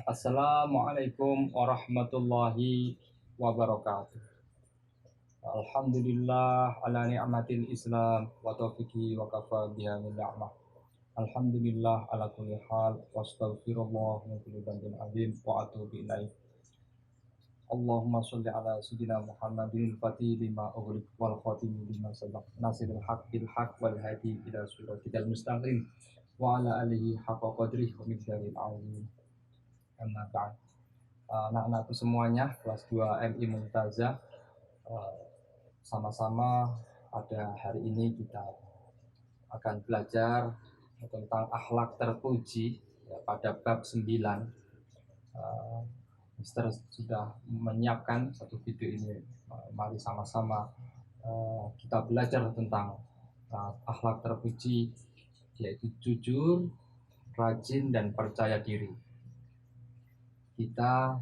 Assalamualaikum warahmatullahi wabarakatuh. Alhamdulillah ala ni'matil Islam wa taufiqi wa kafa biha min ni'mah. Alhamdulillah ala kulli hal wa astaghfirullah min kulli dhanbin azim wa atubu ilaih. Allahumma sholli ala sayyidina Muhammadin fatih lima ughliq wal khatimi lima sabaq nasiril haq bil haq wal hadi ila siratikal mustaqim wa ala alihi haqqa qadrihi wa miqdaril azim. Amma ba'd. Anak-anakku semuanya kelas 2 MI Mumtazah, sama-sama pada hari ini kita akan belajar tentang akhlak terpuji ya, pada bab 9. Mister sudah menyiapkan satu video ini. Mari sama-sama kita belajar tentang akhlak terpuji, yaitu jujur, rajin, dan percaya diri. Kita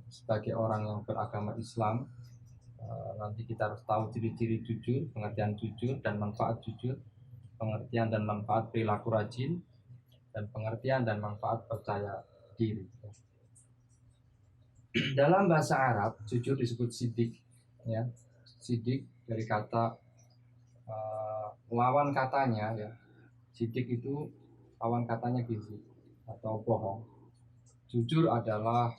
sebagai orang yang beragama Islam, nanti kita harus tahu ciri-ciri jujur, pengertian jujur dan manfaat jujur, pengertian dan manfaat perilaku rajin, dan pengertian dan manfaat percaya diri. Dalam bahasa Arab, jujur disebut sidik, ya. Sidik dari kata lawan katanya, ya. Sidik itu lawan katanya gizi atau bohong. Jujur adalah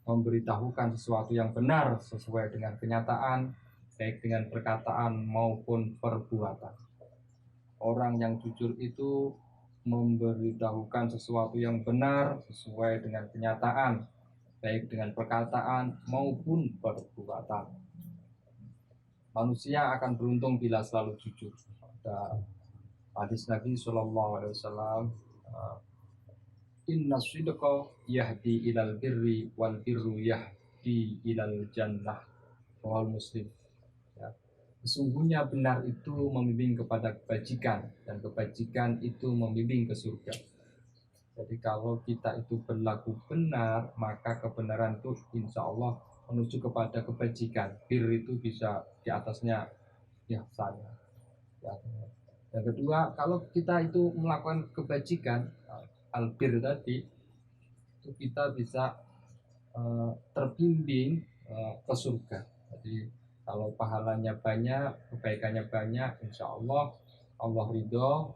memberitahukan sesuatu yang benar sesuai dengan kenyataan, baik dengan perkataan maupun perbuatan. Orang yang jujur itu memberitahukan sesuatu yang benar sesuai dengan kenyataan, baik dengan perkataan maupun perbuatan. Manusia akan beruntung bila selalu jujur. Ada hadis Nabi SAW, inna sidqa yahdi ilal birri wal birru yahdi ilal jannah. Rawahul Muslim. Ya. Sesungguhnya benar itu membimbing kepada kebajikan, dan kebajikan itu membimbing ke surga. Jadi kalau kita itu berlaku benar, maka kebenaran itu insya Allah menuju kepada kebajikan. Bir itu bisa di atasnya ihsan. Ya. Yang kedua, kalau kita itu melakukan kebajikan, albir tadi, itu kita bisa terbimbing ke surga. Jadi kalau pahalanya banyak, kebaikannya banyak, insya Allah Allah ridho,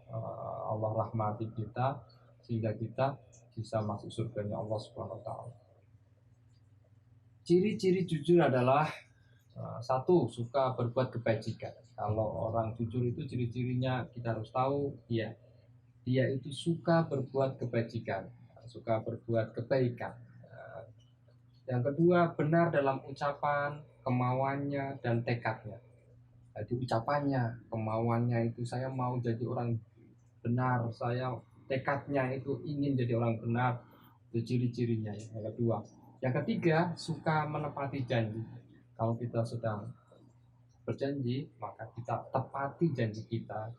Allah rahmati kita, sehingga kita bisa masuk surganya Allah Subhanahu Wa Taala. Ciri-ciri jujur adalah satu, suka berbuat kebajikan. Kalau orang jujur itu ciri-cirinya kita harus tahu, dia itu suka berbuat kebajikan, suka berbuat kebaikan. Yang kedua, benar dalam ucapan, kemauannya, dan tekadnya. Jadi ucapannya, kemauannya itu saya mau jadi orang benar, saya tekadnya itu ingin jadi orang benar, itu ciri-cirinya. Yang kedua. Yang ketiga, suka menepati janji. Kalau kita sedang berjanji, maka kita tepati janji kita,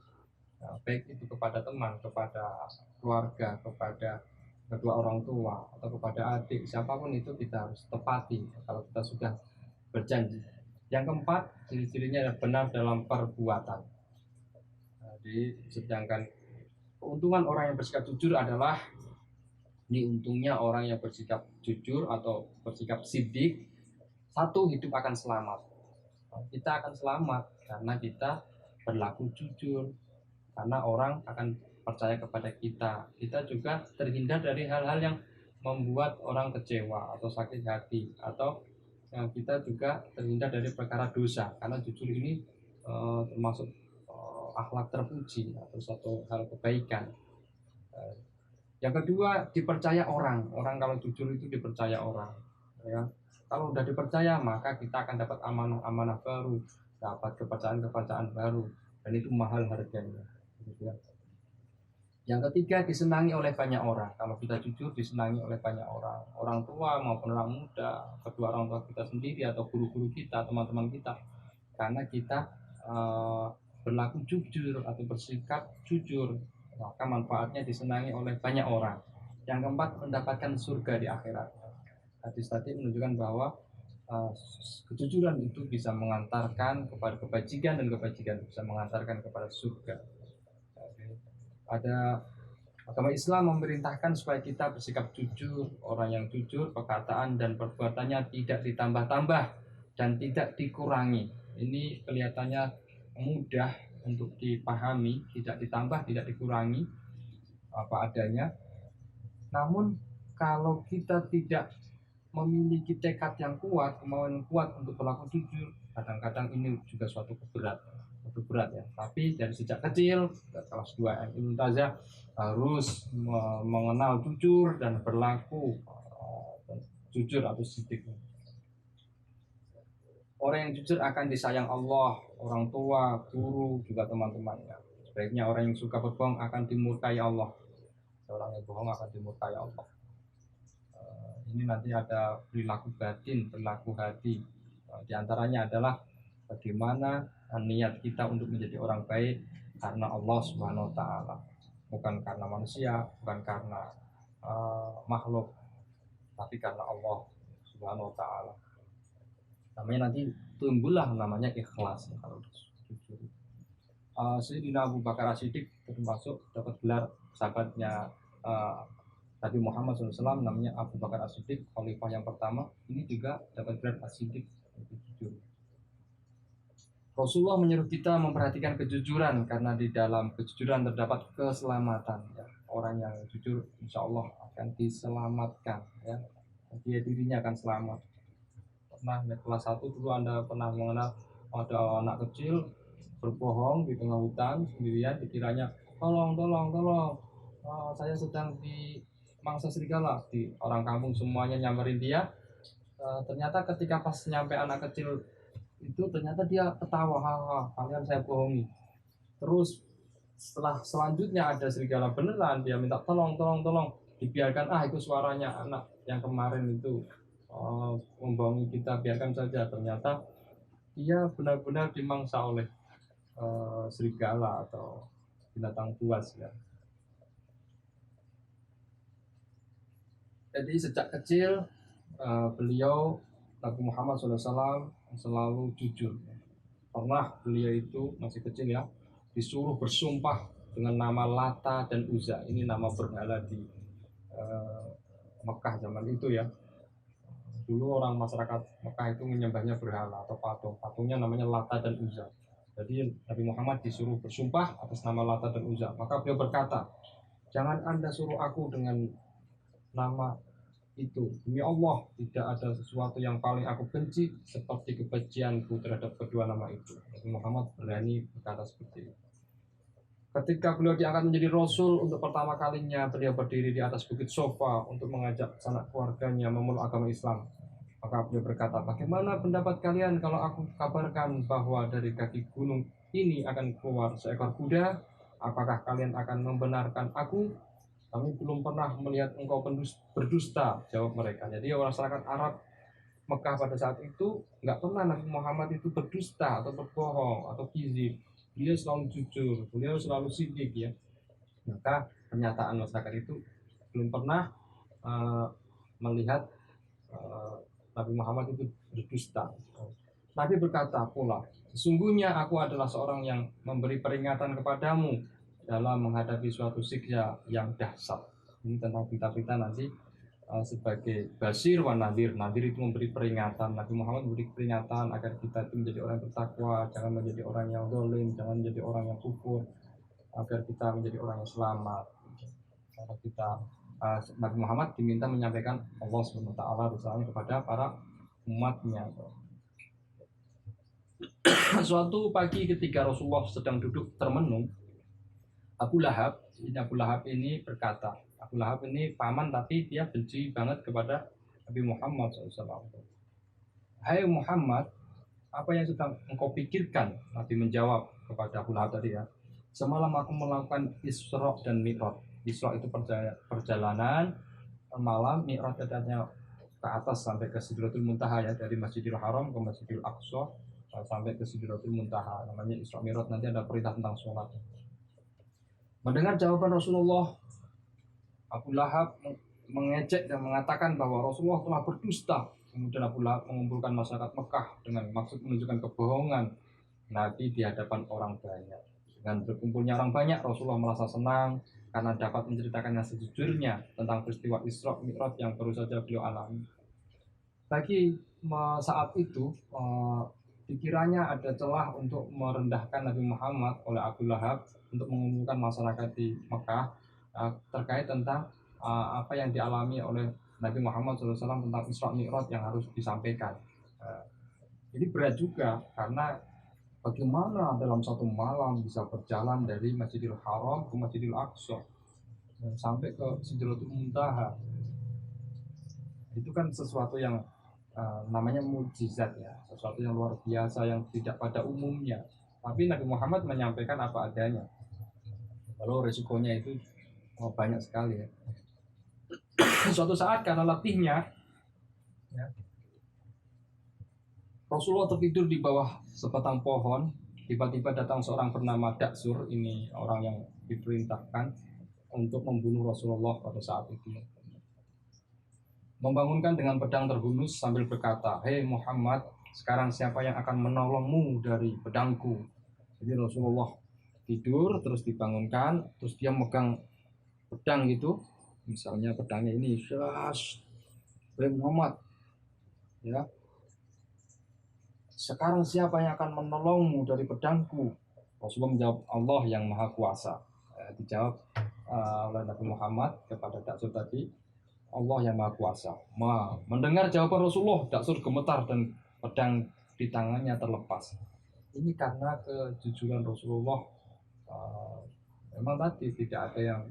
baik itu kepada teman, kepada keluarga, kepada kedua orang tua, atau kepada adik, siapapun itu kita harus tepati kalau kita sudah berjanji. Yang keempat, ciri-cirinya adalah benar dalam perbuatan. Jadi sedangkan keuntungan orang yang bersikap jujur adalah, ini untungnya orang yang bersikap jujur atau bersikap sidik, satu, hidup akan selamat. Kita akan selamat karena kita berlaku jujur, karena orang akan percaya kepada kita. Kita juga terhindar dari hal-hal yang membuat orang kecewa atau sakit hati, atau yang kita juga terhindar dari perkara dosa, karena jujur ini termasuk akhlak terpuji atau satu hal kebaikan. Yang kedua, dipercaya orang. Orang kalau jujur itu dipercaya orang, ya. Kalau sudah dipercaya, maka kita akan dapat amanah-amanah baru, dapat kepercayaan-kepercayaan baru, dan itu mahal harganya. Yang ketiga, disenangi oleh banyak orang. Kalau kita jujur, disenangi oleh banyak orang, orang tua maupun orang muda, kedua orang tua kita sendiri atau guru-guru kita, teman-teman kita, karena kita berlaku jujur atau bersikap jujur, maka manfaatnya disenangi oleh banyak orang. Yang keempat, mendapatkan surga di akhirat. Hadis tadi menunjukkan bahwa kejujuran itu bisa mengantarkan kepada kebajikan, dan kebajikan bisa mengantarkan kepada surga. Ada Agama Islam memerintahkan supaya kita bersikap jujur. Orang yang jujur, perkataan dan perbuatannya tidak ditambah-tambah dan tidak dikurangi. Ini kelihatannya mudah untuk dipahami, tidak ditambah, tidak dikurangi, apa adanya. Namun kalau kita tidak memiliki tekad yang kuat, kemauan yang kuat untuk berlaku jujur, kadang-kadang ini juga suatu berat ya. Tapi dari sejak kecil, kelas 2 MI Mumtazah harus mengenal jujur dan berlaku jujur atau sidik. Orang yang jujur akan disayang Allah, orang tua, guru, juga teman-temannya. Sebaliknya orang yang suka berbohong akan dimurkai Allah. Orang yang bohong akan dimurkai Allah. Ini nanti ada perilaku batin, perilaku hati. Di antaranya adalah bagaimana niat kita untuk menjadi orang baik karena Allah Subhanahu wa taala, bukan karena manusia, bukan karena makhluk, tapi karena Allah Subhanahu wa taala. Namanya nanti tumbuhlah namanya ikhlas ya, kalau jujur. Sayyidina Abu Bakar As-Siddiq termasuk dapat gelar sahabatnya Nabi Muhammad SAW, namanya Abu Bakar As-Siddiq, khalifah yang pertama. Ini juga dapat gelar As-Siddiq, jujur. Rasulullah menyuruh kita memperhatikan kejujuran karena di dalam kejujuran terdapat keselamatan. Ya. Orang yang jujur insya Allah akan diselamatkan. Ya. Dia dirinya akan selamat. Pernah kelas 1 dulu Anda pernah mengenal ada anak kecil berbohong di tengah hutan sendirian, dikiranya tolong, saya sedang di mangsa serigala. Di orang kampung semuanya nyamperin dia. Ternyata ketika pas nyampe anak kecil itu, ternyata dia ketawa, haha, kalian saya bohongi. Terus setelah selanjutnya ada serigala beneran, dia minta tolong, dibiarkan, itu suaranya anak yang kemarin itu membohongi kita, biarkan saja. Ternyata dia benar-benar dimangsa oleh serigala atau binatang buas ya. Jadi sejak kecil beliau Nabi Muhammad SAW selalu jujur. Pernah beliau itu masih kecil ya, disuruh bersumpah dengan nama Lata dan Uzza. Ini nama berhala di Mekah zaman itu ya. Dulu orang masyarakat Mekah itu menyembahnya berhala atau patung. Patungnya namanya Lata dan Uzza. Jadi Nabi Muhammad disuruh bersumpah atas nama Lata dan Uzza. Maka beliau berkata, jangan Anda suruh aku dengan nama itu. Demi Allah, tidak ada sesuatu yang paling aku benci seperti kebencianku terhadap kedua nama itu. Nabi Muhammad berani berkata seperti itu. Ketika beliau diangkat menjadi Rasul, untuk pertama kalinya beliau berdiri di atas bukit Sofa untuk mengajak sanak keluarganya memeluk agama Islam. Maka beliau berkata, bagaimana pendapat kalian kalau aku kabarkan bahwa dari kaki gunung ini akan keluar seekor kuda? Apakah kalian akan membenarkan aku? Kami belum pernah melihat engkau berdusta, jawab mereka. Jadi orang masyarakat Arab Mekah pada saat itu nggak pernah Nabi Muhammad itu berdusta atau berbohong atau kizib. Beliau selalu jujur, beliau selalu sidik ya. Maka pernyataan masyarakat itu belum pernah melihat Nabi Muhammad itu berdusta. Nabi berkata pula, sesungguhnya aku adalah seorang yang memberi peringatan kepadamu dalam menghadapi suatu siksa yang dahsyat. Ini tentang berita-berita nanti sebagai basir wa nadir. Nadir itu memberi peringatan. Nabi Muhammad memberi peringatan agar kita itu menjadi orang yang bertakwa, jangan menjadi orang yang zalim, jangan menjadi orang yang kufur, agar kita menjadi orang yang selamat. Karena kita Nabi Muhammad diminta menyampaikan Allah SWT risalahnya kepada para umatnya. Suatu pagi ketika Rasulullah sedang duduk termenung, Abu Lahab ini berkata, Abu Lahab ini paman tapi dia benci banget kepada Nabi Muhammad SAW. Hai Muhammad, apa yang sedang engkau pikirkan? Nabi menjawab kepada Abu Lahab tadi ya, semalam aku melakukan Isra dan Mi'raj. Isra itu perjalanan malam, Mi'raj adanya ke atas sampai ke Sidratul Muntaha ya, dari Masjidil Haram ke Masjidil Aqsa sampai ke Sidratul Muntaha, namanya Isra Mi'raj. Nanti ada perintah tentang sholat. Mendengar jawaban Rasulullah, Abu Lahab mengejek dan mengatakan bahwa Rasulullah telah berdusta. Kemudian Abu Lahab mengumpulkan masyarakat Mekah dengan maksud menunjukkan kebohongan Nabi di hadapan orang banyak. Dengan berkumpulnya orang banyak, Rasulullah merasa senang karena dapat menceritakannya sejujurnya tentang peristiwa Isra Mi'raj yang baru saja beliau alami. Bagi saat itu dikiranya ada celah untuk merendahkan Nabi Muhammad oleh Abu Lahab untuk mengumpulkan masyarakat di Mekah terkait tentang apa yang dialami oleh Nabi Muhammad SAW tentang Isra Mi'raj yang harus disampaikan. Ini berat juga karena bagaimana dalam satu malam bisa berjalan dari Masjidil Haram ke Masjidil Aqsa sampai ke Sidratul Muntaha. Itu kan sesuatu yang namanya mukjizat ya, sesuatu yang luar biasa yang tidak pada umumnya. Tapi Nabi Muhammad menyampaikan apa adanya. Kalau resikonya itu banyak sekali ya. Suatu saat karena letihnya, ya, Rasulullah tertidur di bawah sebatang pohon. Tiba-tiba datang seorang bernama Daksur. Ini orang yang diperintahkan untuk membunuh Rasulullah pada saat itu. Membangunkan dengan pedang terhunus sambil berkata, "Hei Muhammad, sekarang siapa yang akan menolongmu dari pedangku?" Jadi Rasulullah tidur, terus dibangunkan, terus dia megang pedang gitu. Misalnya pedangnya ini, "Hei Muhammad, ya, sekarang siapa yang akan menolongmu dari pedangku?" Rasulullah menjawab, "Allah yang Maha Kuasa." Dijawab oleh Nabi Muhammad kepada Daksur tadi, "Allah yang Maha Kuasa." Mendengar jawaban Rasulullah, Daksur gemetar dan pedang di tangannya terlepas. Ini karena kejujuran Rasulullah. Memang tadi tidak ada yang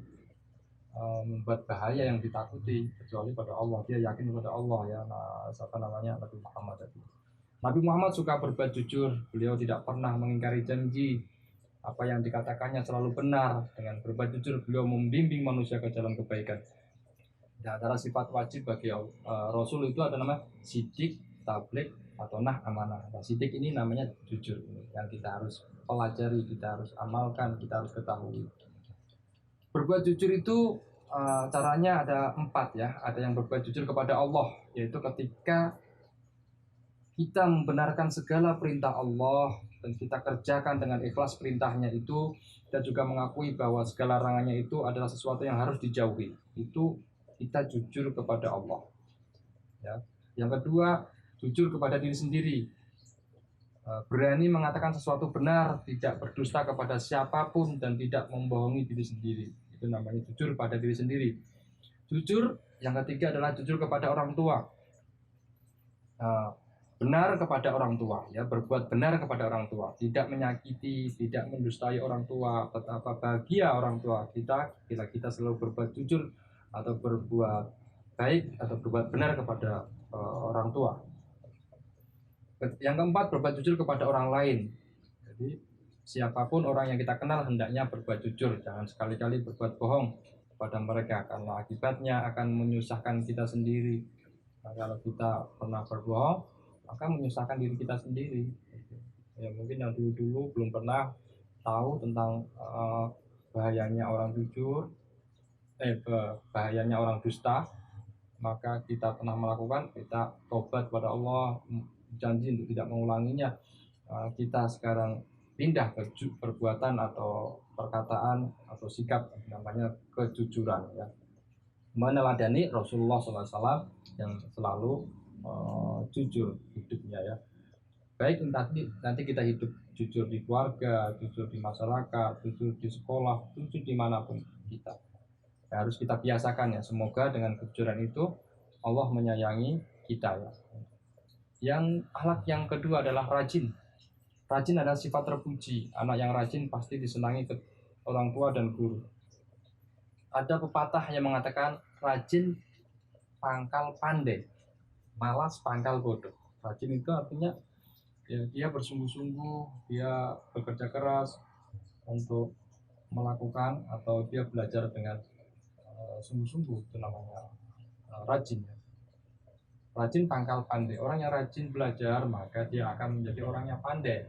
membuat bahaya yang ditakuti kecuali pada Allah. Dia yakin kepada Allah ya. Nabi Muhammad tadi. Nabi Muhammad suka berbuat jujur. Beliau tidak pernah mengingkari janji. Apa yang dikatakannya selalu benar. Dengan berbuat jujur, beliau membimbing manusia ke jalan kebaikan. Di antara sifat wajib bagi Rasul itu ada nama sidik, tabligh, atau amanah. Nah, sidik ini namanya jujur, yang kita harus pelajari, kita harus amalkan, kita harus ketahui. Berbuat jujur itu caranya ada 4 ya. Ada yang berbuat jujur kepada Allah, yaitu ketika kita membenarkan segala perintah Allah dan kita kerjakan dengan ikhlas perintahnya itu, dan juga mengakui bahwa segala larangannya itu adalah sesuatu yang harus dijauhi. Itu kita jujur kepada Allah. Ya. Yang kedua, jujur kepada diri sendiri. Berani mengatakan sesuatu benar, tidak berdusta kepada siapapun dan tidak membohongi diri sendiri. Itu namanya jujur pada diri sendiri. Jujur yang ketiga adalah jujur kepada orang tua. Benar kepada orang tua, ya, berbuat benar kepada orang tua, tidak menyakiti, tidak mendustai orang tua. Betapa bahagia orang tua kita bila kita selalu berbuat jujur atau berbuat baik atau berbuat benar kepada orang tua. Yang keempat, berbuat jujur kepada orang lain. Jadi siapapun orang yang kita kenal hendaknya berbuat jujur, jangan sekali-kali berbuat bohong kepada mereka karena akibatnya akan menyusahkan kita sendiri. Nah, kalau kita pernah berbohong, maka menyusahkan diri kita sendiri. Ya, mungkin yang dulu-dulu belum pernah tahu tentang bahayanya orang jujur, bahayanya orang dusta, maka kita pernah melakukan, kita tobat kepada Allah, janji untuk tidak mengulanginya. Kita sekarang pindah ke perbuatan atau perkataan atau sikap, namanya kejujuran ya. Meneladani Rasulullah SAW yang selalu jujur hidupnya ya. Baik nanti kita hidup jujur di keluarga, jujur di masyarakat, jujur di sekolah, jujur dimanapun kita. Ya, harus kita biasakan ya. Semoga dengan kejujuran itu Allah menyayangi kita ya. Yang akhlak yang kedua adalah rajin. Rajin adalah sifat terpuji. Anak yang rajin pasti disenangi orang tua dan guru. Ada pepatah yang mengatakan rajin pangkal pandai, malas pangkal bodoh. Rajin itu artinya ya, dia bersungguh-sungguh, dia bekerja keras untuk melakukan atau dia belajar dengan sungguh-sungguh, itu namanya rajin. Rajin pangkal pandai. Orang yang rajin belajar maka dia akan menjadi orang yang pandai.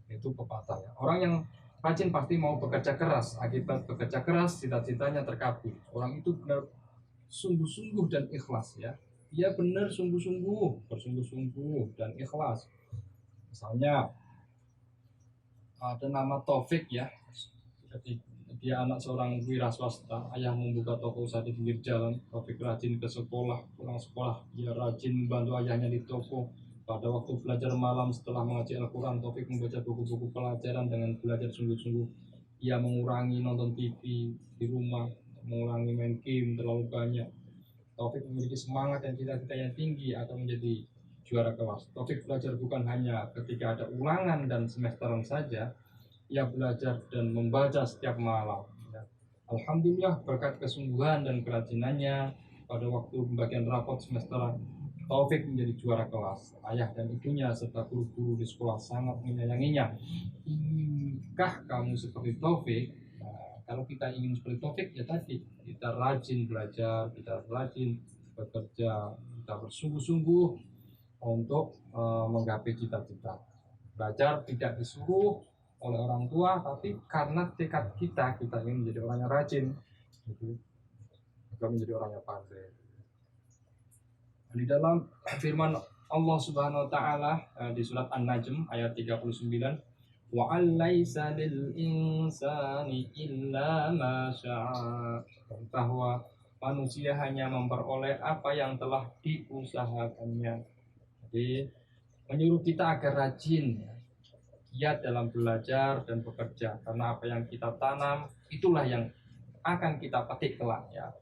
Itu pepatah ya. Orang yang rajin pasti mau bekerja keras. Akibat bekerja keras cita-citanya terkabul. Orang itu benar sungguh-sungguh dan ikhlas ya. Dia benar sungguh-sungguh, bersungguh-sungguh dan ikhlas. Misalnya Ada nama Taufik ya. Jadi dia anak seorang wira swasta. Ayah membuka toko usaha di pinggir jalan. Taufik rajin ke sekolah, pulang sekolah dia rajin membantu ayahnya di toko. Pada waktu belajar malam setelah mengaji Al-Quran, Taufik membaca buku-buku pelajaran dengan belajar sungguh-sungguh. Ia mengurangi nonton TV di rumah, mengurangi main game terlalu banyak. Taufik memiliki semangat dan cita-cita yang tinggi akan menjadi juara kelas. Taufik belajar bukan hanya ketika ada ulangan dan semesteran saja, ia belajar dan membaca setiap malam. Ya. Alhamdulillah berkat kesungguhan dan kerajinannya pada waktu pembagian rapot semesteran, Taufik menjadi juara kelas. Ayah dan ibunya serta guru-guru di sekolah sangat menyayanginya. Ingkah kamu seperti Taufik? Nah, kalau kita ingin seperti Taufik ya tadi kita rajin belajar, kita rajin bekerja, kita bersungguh-sungguh untuk menggapai cita-cita. Belajar tidak disuruh oleh orang tua, tapi karena tekad kita ingin menjadi orang yang rajin, gitu. Kita menjadi orang yang pandai. Di dalam firman Allah Subhanahu wa taala di surat An-Najm ayat 39, wa alaysa lil insani illa ma syaa, bahwa manusia hanya memperoleh apa yang telah diusahakannya. Jadi menyuruh kita agar rajin, giat dalam belajar dan bekerja, karena apa yang kita tanam itulah yang akan kita petik kelak ya.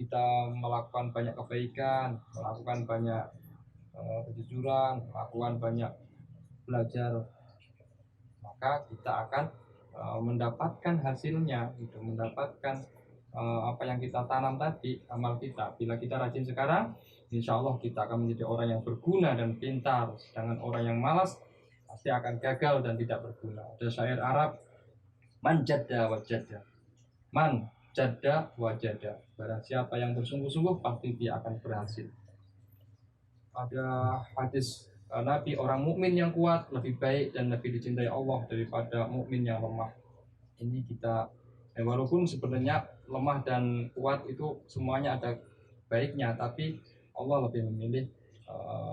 Kita melakukan banyak kebaikan, melakukan banyak kejujuran, melakukan banyak belajar, maka kita akan mendapatkan hasilnya, itu mendapatkan apa yang kita tanam tadi, amal kita. Bila kita rajin sekarang, insya Allah kita akan menjadi orang yang berguna dan pintar. Sedangkan orang yang malas pasti akan gagal dan tidak berguna. Ada syair Arab, man jadda wajada, man jadda wajada, barang siapa yang bersungguh-sungguh pasti dia akan berhasil. Ada hadis Nabi, orang mukmin yang kuat lebih baik dan lebih dicintai Allah daripada mukmin yang lemah. Ini kita walaupun sebenarnya lemah dan kuat itu semuanya ada baiknya, tapi Allah lebih memilih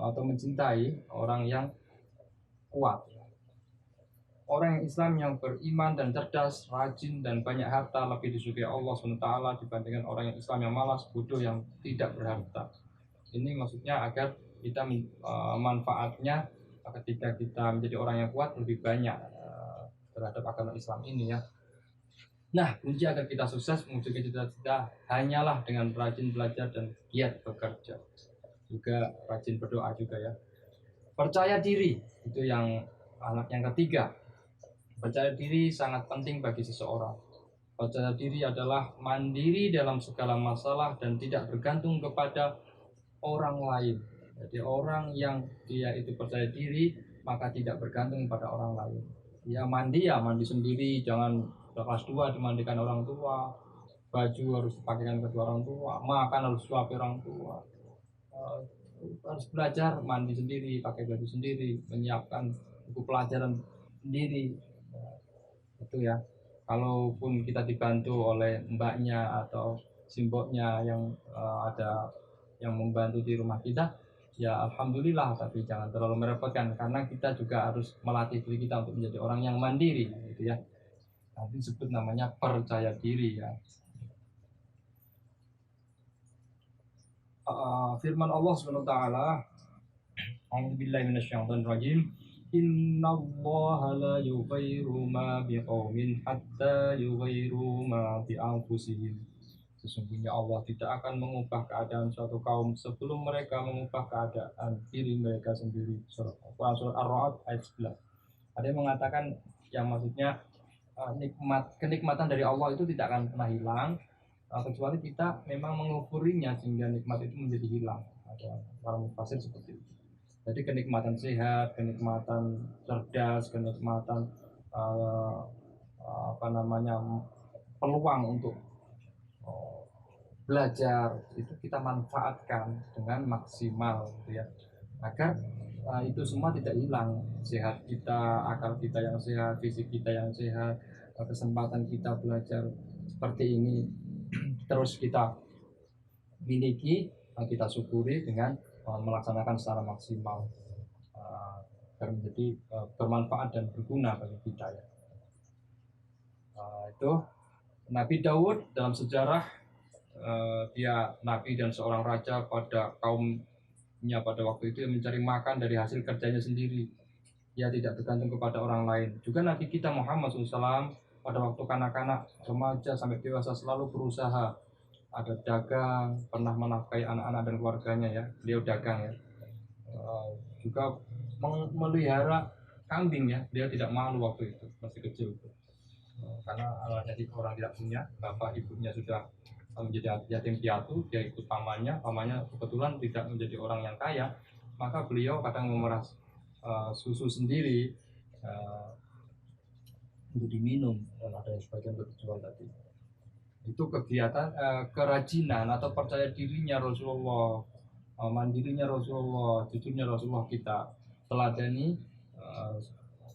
atau mencintai orang yang kuat. Orang yang Islam yang beriman dan cerdas, rajin dan banyak harta lebih disukai Allah SWT dibandingkan orang yang Islam yang malas, bodoh, yang tidak berharta. Ini maksudnya agar kita manfaatnya ketika kita menjadi orang yang kuat lebih banyak terhadap agama Islam ini ya. Nah, kunci agar kita sukses mewujudkan cita-cita hanyalah dengan rajin belajar dan giat bekerja. Juga rajin berdoa juga ya. Percaya diri, itu yang anak yang ketiga. Percaya diri sangat penting bagi seseorang. Percaya diri adalah mandiri dalam segala masalah dan tidak bergantung kepada orang lain. Jadi orang yang dia itu percaya diri maka tidak bergantung pada orang lain. Dia mandi ya mandi sendiri, jangan kelas 2 dimandikan orang tua, baju harus dipakaikan kedua orang tua, makan harus suapi orang tua, harus belajar mandi sendiri, pakai baju sendiri, menyiapkan buku pelajaran sendiri. Itu ya. Kalaupun kita dibantu oleh mbaknya atau simboknya yang ada yang membantu di rumah kita, ya alhamdulillah, tapi jangan terlalu merepotkan karena kita juga harus melatih diri kita untuk menjadi orang yang mandiri gitu ya. Nanti disebut namanya percaya diri ya. Firman Allah Subhanahu wa taala, A'udzubillahi minasyaitonirrajim. Innallaha la yughayyiru ma biqaumin hatta yughayyiru ma bi anfusihim. Sesungguhnya Allah tidak akan mengubah keadaan suatu kaum sebelum mereka mengubah keadaan diri mereka sendiri. Surat Ar-Ra'd ayat 11. Ada yang mengatakan yang maksudnya kenikmatan dari Allah itu tidak akan pernah hilang kecuali kita memang mengukurinya sehingga nikmat itu menjadi hilang. Ada para mufasir seperti itu. Jadi kenikmatan sehat, kenikmatan cerdas, kenikmatan peluang untuk belajar itu kita manfaatkan dengan maksimal gitu ya, agar itu semua tidak hilang. Sehat kita, akal kita yang sehat, fisik kita yang sehat, kesempatan kita belajar seperti ini terus kita miliki, kita syukuri dengan melaksanakan secara maksimal. agar menjadi bermanfaat dan berguna bagi kita ya. Itu Nabi Daud dalam sejarah, dia nabi dan seorang raja pada kaumnya pada waktu itu yang mencari makan dari hasil kerjanya sendiri. Dia tidak bergantung kepada orang lain. Juga Nabi kita Muhammad SAW pada waktu kanak-kanak, remaja sampai dewasa selalu berusaha. Ada dagang, pernah menafkahi anak-anak dan keluarganya ya. Beliau dagang ya. Juga memelihara kambing ya. Dia tidak malu waktu itu, masih kecil. Karena jadi orang tidak punya, bapak ibunya sudah menjadi yatim piatu, dia ikut pamannya kebetulan tidak menjadi orang yang kaya, maka beliau kadang memeras susu sendiri untuk diminum, dan ada yang sebagian untuk dijual tadi. Itu kegiatan kerajinan atau percaya dirinya Rasulullah, mandirinya Rasulullah, jujurnya Rasulullah kita teladani,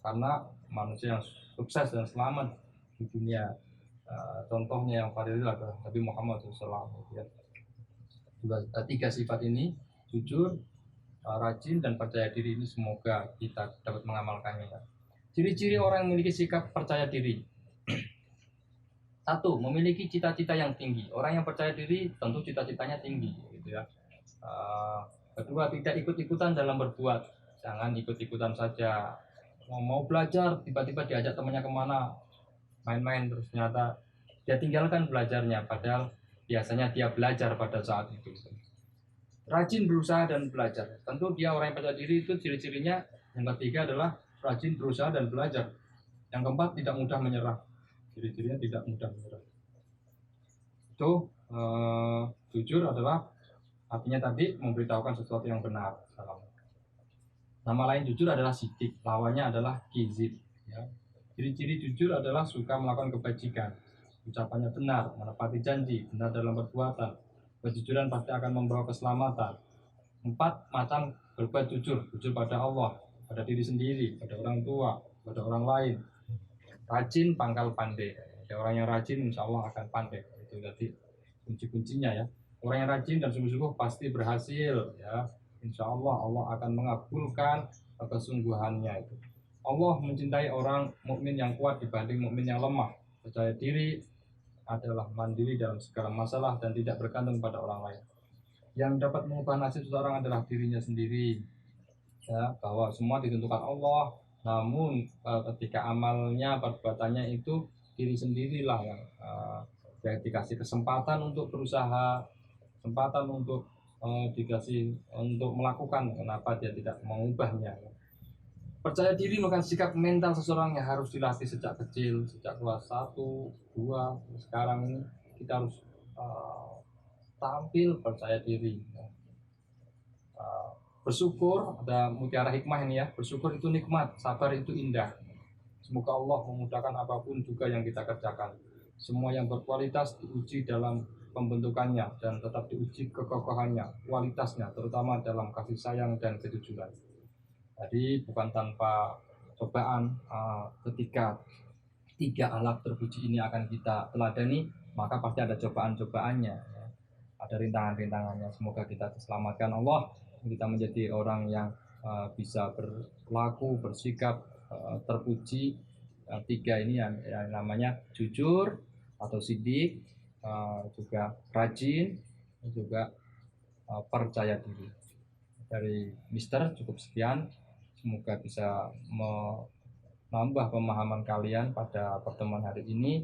karena manusia yang sukses dan selamat di dunia, contohnya yang paling adalah Nabi Muhammad SAW ya. Tiga sifat ini, jujur, rajin, dan percaya diri ini semoga kita dapat mengamalkannya ya. Ciri-ciri orang yang memiliki sikap percaya diri. 1. Memiliki cita-cita yang tinggi. Orang yang percaya diri tentu cita-citanya tinggi gitu ya. Kedua, tidak ikut-ikutan dalam berbuat. Jangan ikut-ikutan saja. Mau belajar, tiba-tiba diajak temannya kemana, main-main, terus ternyata dia tinggalkan belajarnya, padahal biasanya dia belajar pada saat itu. Rajin berusaha dan belajar. Tentu dia orang yang percaya diri itu ciri-cirinya. Yang ketiga adalah rajin berusaha dan belajar. Yang keempat, tidak mudah menyerah. Ciri-cirinya tidak mudah menyerah. Itu jujur adalah artinya tadi memberitahukan sesuatu yang benar. Nama lain jujur adalah sidik, lawannya adalah kizib ya. Ciri-ciri jujur adalah suka melakukan kebajikan, ucapannya benar, menepati janji, benar dalam perbuatan. Kejujuran pasti akan membawa keselamatan. 4. Macam berbuat jujur pada Allah, pada diri sendiri, pada orang tua, pada orang lain. Rajin, pangkal pandai. Ya, orang yang rajin insya Allah akan pandai. Itu tadi kunci-kuncinya ya. Orang yang rajin dan sungguh-sungguh pasti berhasil ya. Insya Allah Allah akan mengabulkan kesungguhannya itu. Allah mencintai orang mukmin yang kuat dibanding mukmin yang lemah. Percaya diri adalah mandiri dalam segala masalah dan tidak bergantung pada orang lain. Yang dapat mengubah nasib seseorang adalah dirinya sendiri. Ya, bahwa semua ditentukan Allah, namun ketika amalnya, perbuatannya itu diri sendirilah yang dikasih kesempatan untuk berusaha, kesempatan untuk dikasih untuk melakukan, kenapa dia tidak mengubahnya. Percaya diri merupakan sikap mental seseorang yang harus dilatih sejak kecil, sejak kelas 1, 2, sekarang ini kita harus tampil percaya diri. Bersyukur, ada mutiara hikmah ini ya, bersyukur itu nikmat, sabar itu indah. Semoga Allah memudahkan apapun juga yang kita kerjakan. Semua yang berkualitas diuji dalam pembentukannya dan tetap diuji kekokohannya, kualitasnya, terutama dalam kasih sayang dan kejujuran. Jadi bukan tanpa cobaan, ketika 3 alat terpuji ini akan kita teladani, maka pasti ada cobaan-cobaannya, ada rintangan-rintangannya. Semoga kita diselamatkan Allah, kita menjadi orang yang bisa berlaku, bersikap terpuji. 3 ini yang namanya jujur atau sidik, juga rajin, juga percaya diri. Dari Mister cukup sekian, semoga bisa menambah pemahaman kalian pada pertemuan hari ini.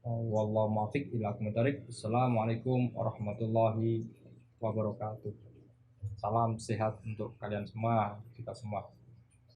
Wallahu muwaffiq ila aqwamit thoriq. Assalamualaikum warahmatullahi wabarakatuh. Salam sehat untuk kalian semua, kita semua.